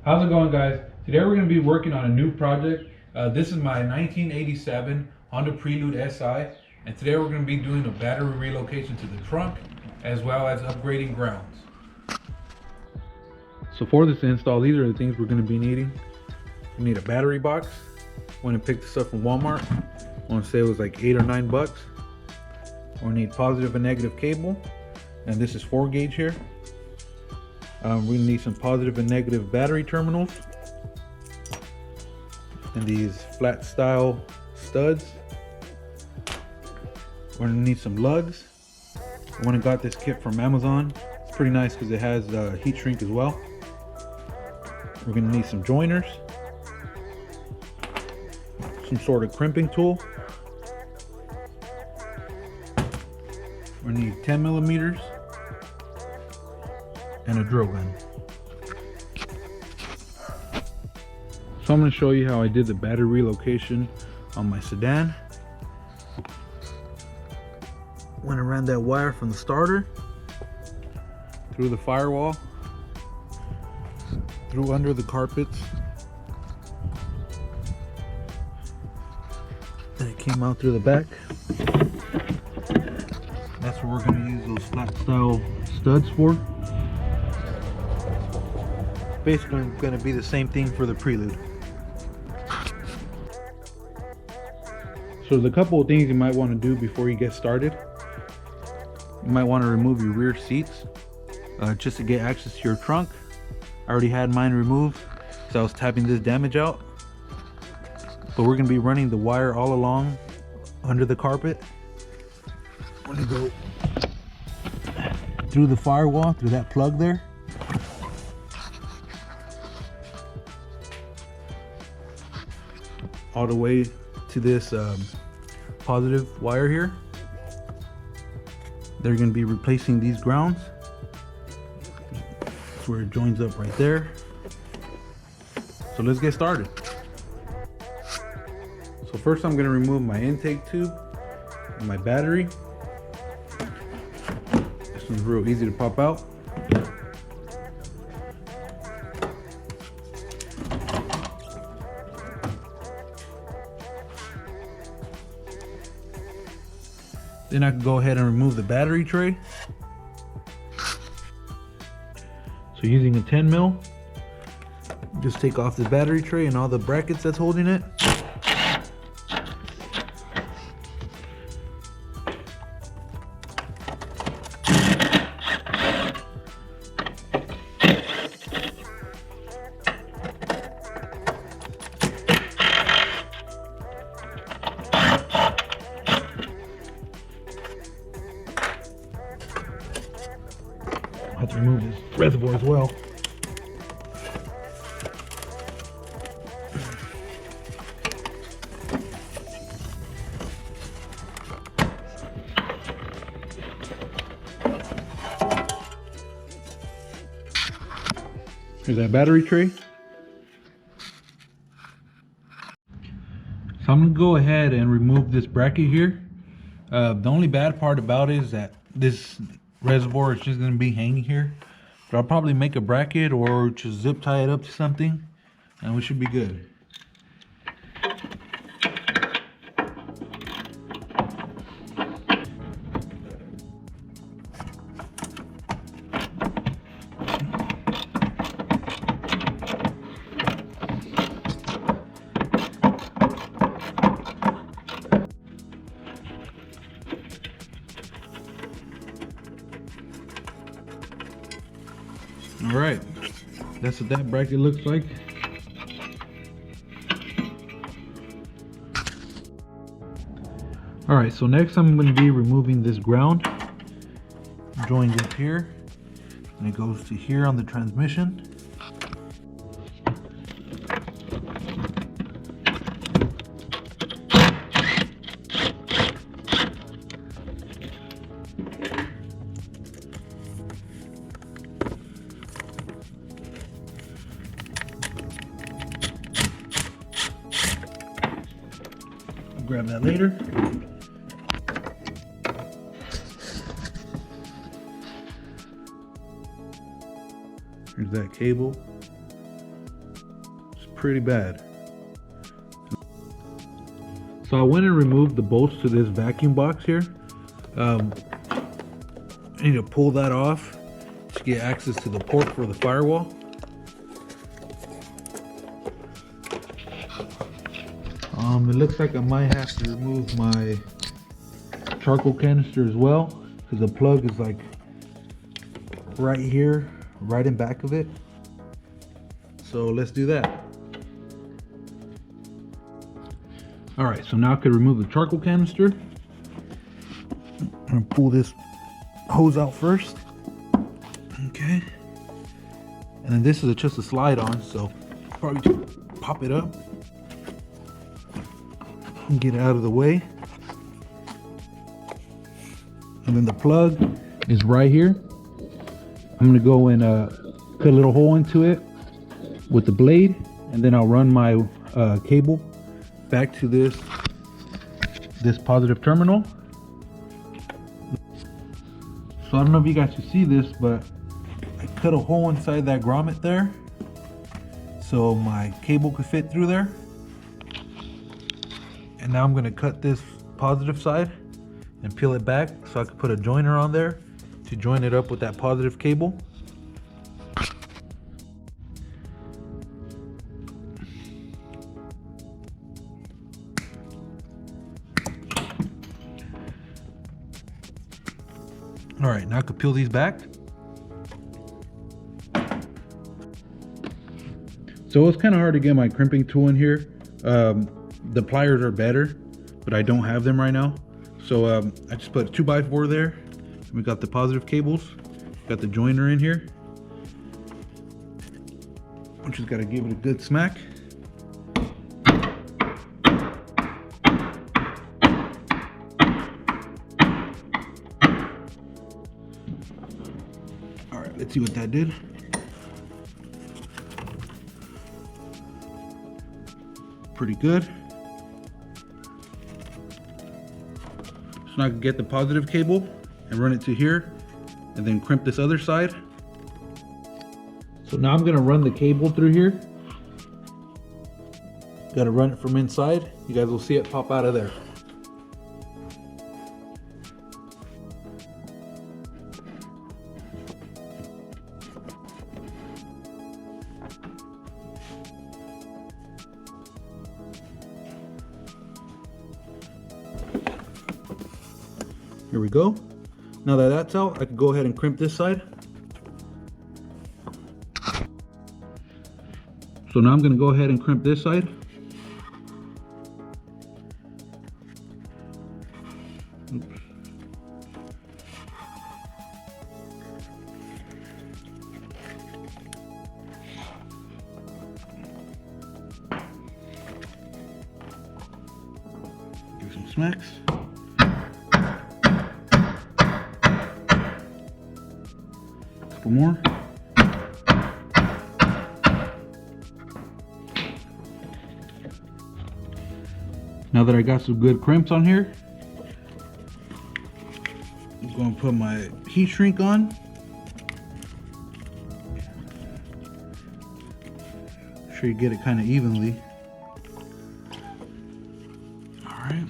How's it going, guys? Today we're going to be working on a new project. This is my 1987 Honda Prelude SI, and today we're going to be doing a battery relocation to the trunk as well as upgrading grounds. So for this install, these are the things we're going to be needing. We need a battery box. Went and picked this up from Walmart. I want to say it was like $8 or $9. We need positive and negative cable, and this is 4 gauge here. We're going to need some positive and negative battery terminals and these flat style studs. We're going to need some lugs. I went and got this kit from Amazon. It's pretty nice because it has heat shrink as well. We're going to need some joiners, some sort of crimping tool. We're going to need 10 millimeters and a drill gun. So I'm going to show you how I did the battery relocation on my sedan. Went and ran that wire from the starter through the firewall, through under the carpets. Then it came out through the back. That's what we're going to use those flat style studs for. Basically going to be the same thing for the Prelude. So there's a couple of things you might want to do before you get started. You might want to remove your rear seats just to get access to your trunk. I already had mine removed, so I was tapping this damage out. But we're going to be running the wire all along under the carpet. We're going to go through the firewall, through that plug there. All the way to this positive wire here. They're going to be replacing these grounds. That's where it joins up right there. So let's get started. So first I'm going to remove my intake tube and my battery. This one's real easy to pop out. Then I can go ahead and remove the battery tray. So using a 10 mil, just take off the battery tray and all the brackets that's holding it. I have to remove this reservoir as well. Here's that battery tray. So I'm gonna go ahead and remove this bracket here. The only bad part about it is that this reservoir is just going to be hanging here, but I'll probably make a bracket or just zip tie it up to something and we should be good. All right, that's what that bracket looks like. All right, so next I'm going to be removing this ground. Joins up here, and it goes to here on the transmission. Grab that later. Here's that cable. pretty bad. So I went and removed the bolts to this vacuum box here. I need to pull that off to get access to the port for the firewall. It looks like I might have to remove my charcoal canister as well, because the plug is like right here, right in back of it. So let's do that. All right, so now I could remove the charcoal canister. I'm gonna pull this hose out first. Okay. And then this is just a slide on, so probably just pop it up and get it out of the way. And then the plug is right here. I'm gonna go and cut a little hole into it with the blade, and then I'll run my cable back to this positive terminal. So I don't know if you guys can see this, but I cut a hole inside that grommet there so my cable could fit through there. And now I'm going to cut this positive side and peel it back so I can put a joiner on there to join it up with that positive cable. All right, now I can peel these back. So it's kind of hard to get my crimping tool in here. The pliers are better, but I don't have them right now. So I just put a 2x4 there. We got the positive cables, got the joiner in here. We just got to give it a good smack. All right, let's see what that did. Pretty good. So now I can get the positive cable and run it to here and then crimp this other side. So now I'm gonna run the cable through here. Gotta run it from inside. You guys will see it pop out of there. Here we go. Now that that's out, I can go ahead and crimp this side. So now I'm going to go ahead and crimp this side. Oops. Give some smacks. More. Now that I got some good crimps on here, I'm going to put my heat shrink on. Make sure you get it kind of evenly. All right.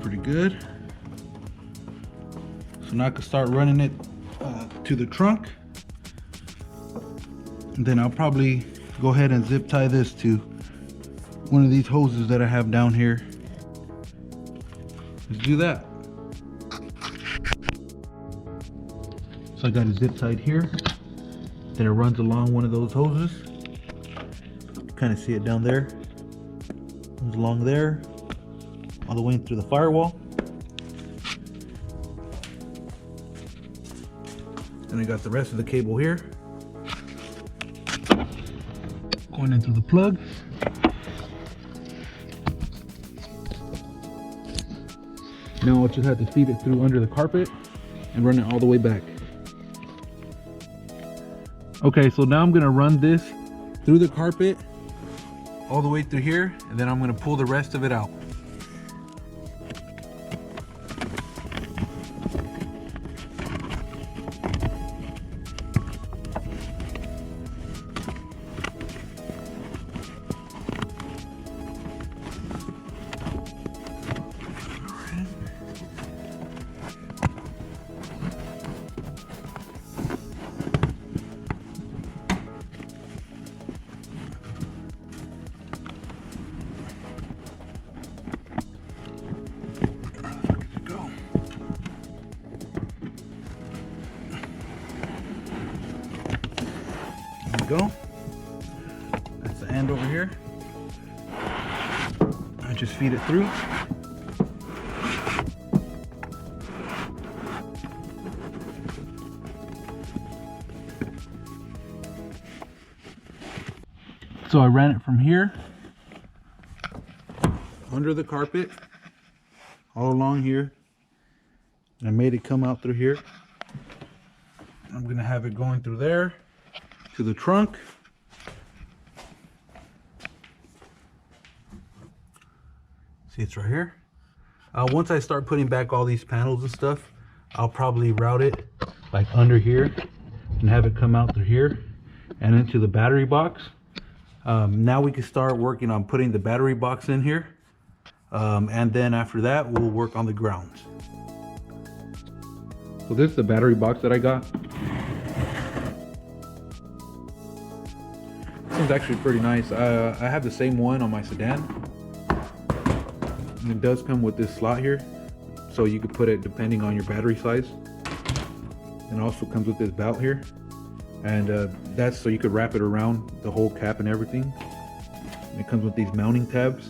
Pretty good. So now I can start running it to the trunk, and then I'll probably go ahead and zip tie this to one of these hoses that I have down here. Let's do that. So I got it zip tied here, then it runs along one of those hoses. Kind of see it down there. Comes along there, all the way through the firewall. And I got the rest of the cable here. Going into the plug. Now I'll just have to feed it through under the carpet and run it all the way back. Okay, so now I'm gonna run this through the carpet all the way through here, and then I'm going to pull the rest of it out. Go. That's the end over here. I just feed it through. So I ran it from here, under the carpet, all along here, and I made it come out through here. I'm gonna have it going through there to the trunk. See, it's right here. Once I start putting back all these panels and stuff, I'll probably route it like under here and have it come out through here and into the battery box. Now we can start working on putting the battery box in here, and then after that we'll work on the grounds. So this is the battery box that I got. It's actually pretty nice. I have the same one on my sedan. And it does come with this slot here, so you could put it depending on your battery size. And it also comes with this belt here, and that's so you could wrap it around the whole cap and everything. And it comes with these mounting tabs,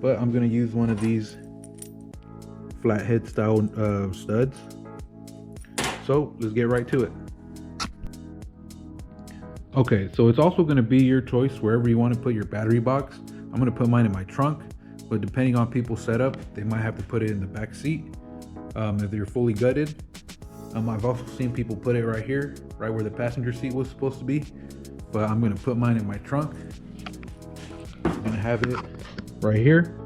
but I'm gonna use one of these flathead style studs. So let's get right to it. Okay, so it's also going to be your choice wherever you want to put your battery box. I'm going to put mine in my trunk, but depending on people's setup, they might have to put it in the back seat if they're fully gutted. I've also seen people put it right here, right where the passenger seat was supposed to be, but I'm going to put mine in my trunk. I'm going to have it right here.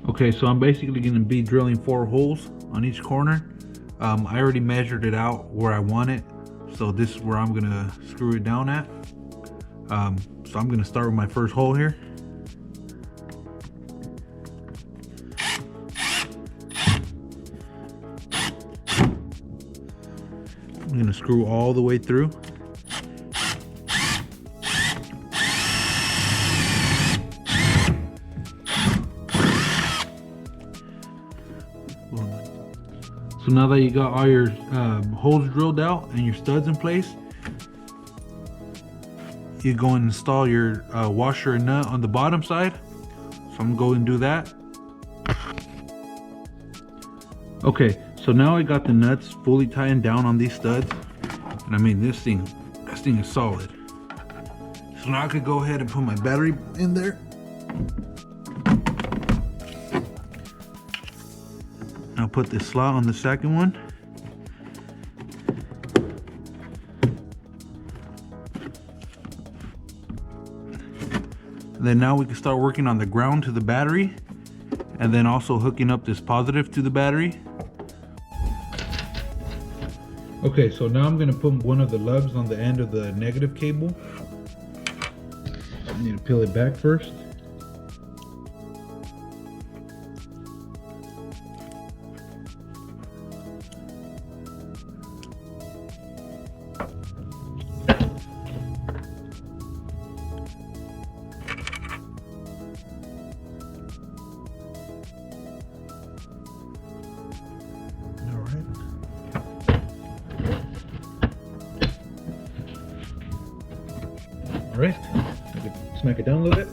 Okay, so I'm basically going to be drilling 4 holes on each corner. I already measured it out where I want it. So this is where I'm gonna screw it down at. So I'm gonna start with my first hole here. I'm gonna screw all the way through. So now that you got all your holes drilled out and your studs in place, you go and install your washer and nut on the bottom side. So I'm going to do that. Okay, so now I got the nuts fully tightened down on these studs, and I mean this thing is solid. So now I could go ahead and put my battery in there. I'll put this slot on the second one. And then now we can start working on the ground to the battery, and then also hooking up this positive to the battery. Okay, so now I'm going to put one of the lugs on the end of the negative cable. I need to peel it back first. All right, smack it down a little bit.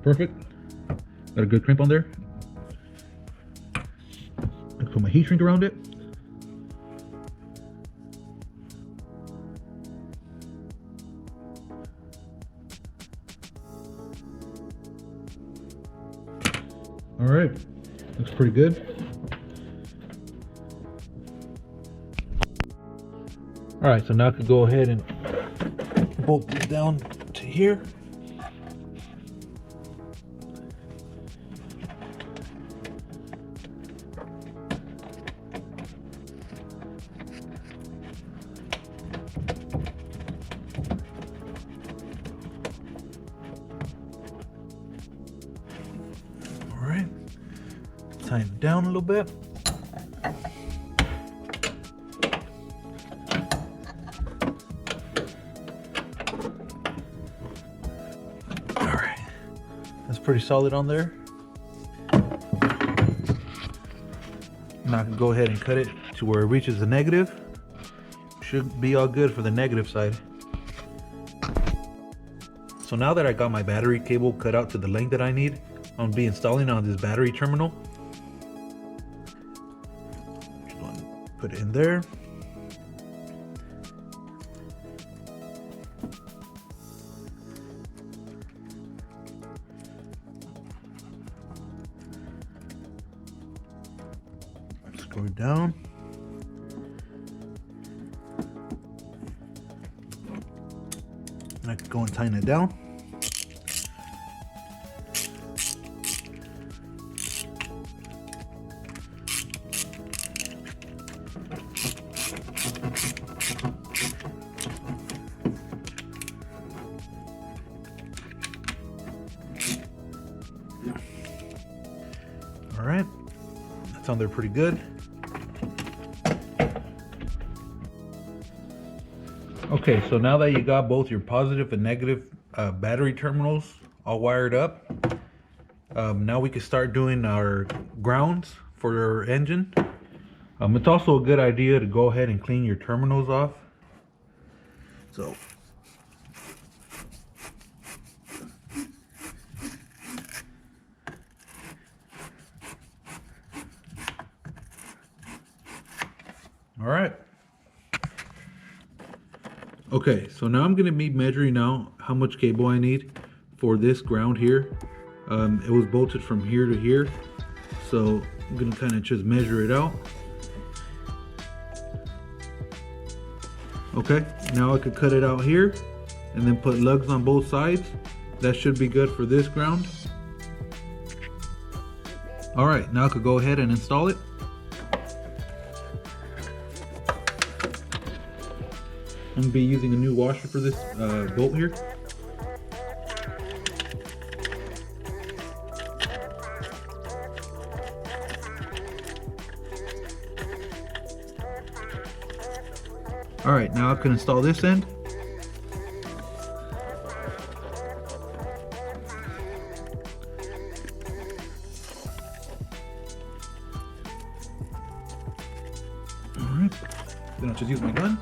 Perfect. Got a good crimp on there. I put my heat shrink around it. All right, looks pretty good. All right, so now I could go ahead and bolt this down to here. All right, tighten it down a little bit. Pretty solid on there. Now I can go ahead and cut it to where it reaches the negative. Should be all good for the negative side. So now that I got my battery cable cut out to the length that I need, I'm gonna be installing on this battery terminal. Just want to put it in there. Go down. And I can go and tighten it down. All right, that's on there pretty good. Okay, so now that you got both your positive and negative battery terminals all wired up, now we can start doing our grounds for your engine. It's also a good idea to go ahead and clean your terminals off. So, all right. Okay, so now I'm gonna be measuring out how much cable I need for this ground here. It was bolted from here to here, so I'm gonna kind of just measure it out. Okay, now I could cut it out here and then put lugs on both sides. That should be good for this ground. All right, now I could go ahead and install it. I'm gonna be using a new washer for this bolt here. All right, now I can install this end. All right, then I'll just use my gun.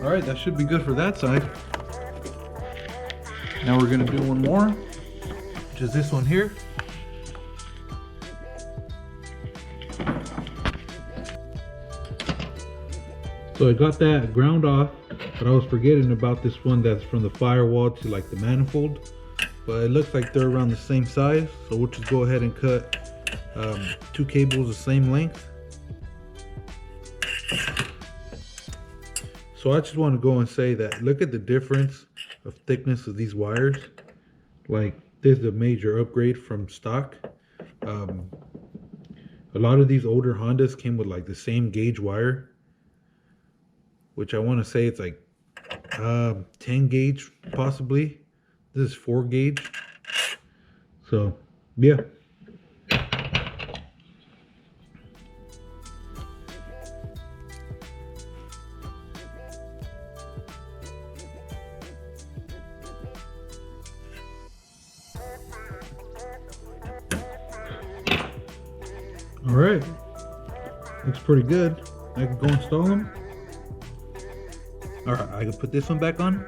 All right, that should be good for that side. Now we're gonna do one more, which is this one here. So I got that ground off, but I was forgetting about this one that's from the firewall to like the manifold. But it looks like they're around the same size, so we'll just go ahead and cut two cables the same length. So I just want to go and say that look at the difference of thickness of these wires. Like, this is a major upgrade from stock. A lot of these older Hondas came with like the same gauge wire, which I want to say it's like 10 gauge possibly. This is 4 gauge. So yeah. All right, looks pretty good. I can go install them. All right, I can put this one back on.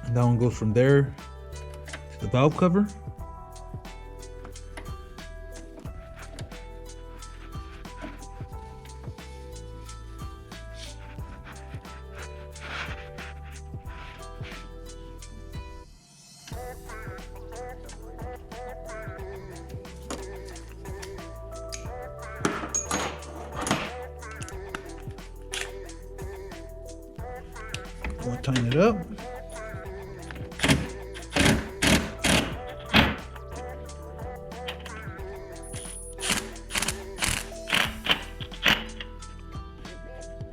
And that one goes from there to the valve cover. We'll tighten it up.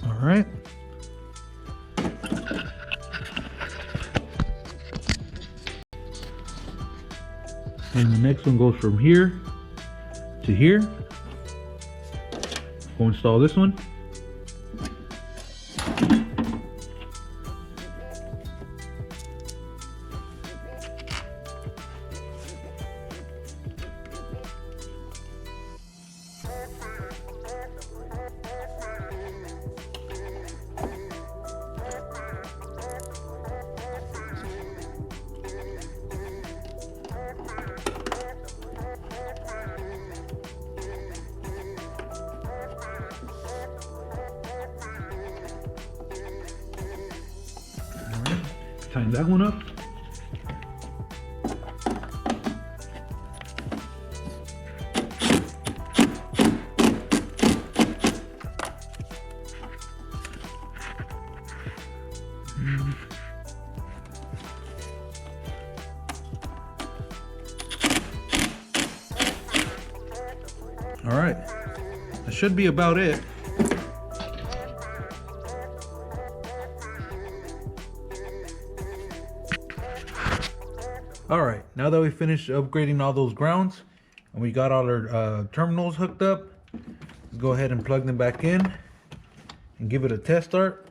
All right. And the next one goes from here to here. We'll install this one. Tighten that one up. All right, that should be about it. All right, now that we finished upgrading all those grounds and we got all our terminals hooked up, let's go ahead and plug them back in and give it a test start.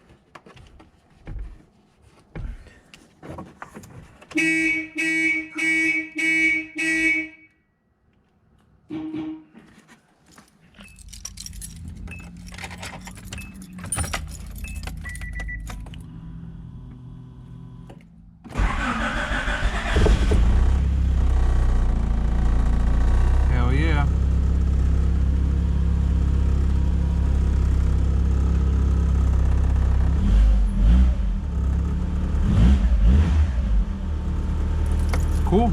Yeah. Cool.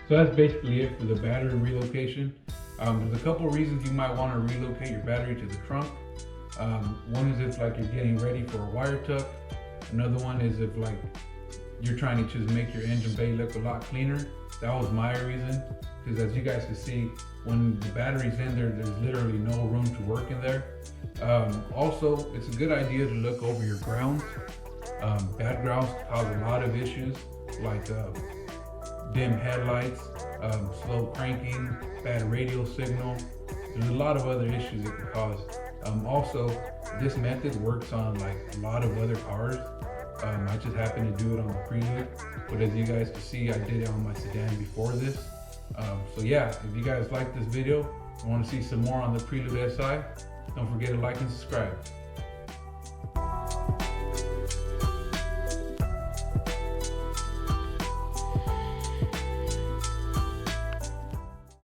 So that's basically it for the battery relocation. There's a couple reasons you might want to relocate your battery to the trunk. One is if like you're getting ready for a wire tuck. Another one is if like you're trying to just make your engine bay look a lot cleaner. That was my reason, because as you guys can see, when the battery's in there, there's literally no room to work in there. Also, it's a good idea to look over your grounds. Bad grounds cause a lot of issues, like dim headlights, slow cranking, bad radio signal. There's a lot of other issues it can cause. Also, this method works on like a lot of other cars. I just happened to do it on the Prelude, but as you guys can see, I did it on my sedan before this. So yeah, if you guys like this video and want to see some more on the Prelude SI, don't forget to like and subscribe.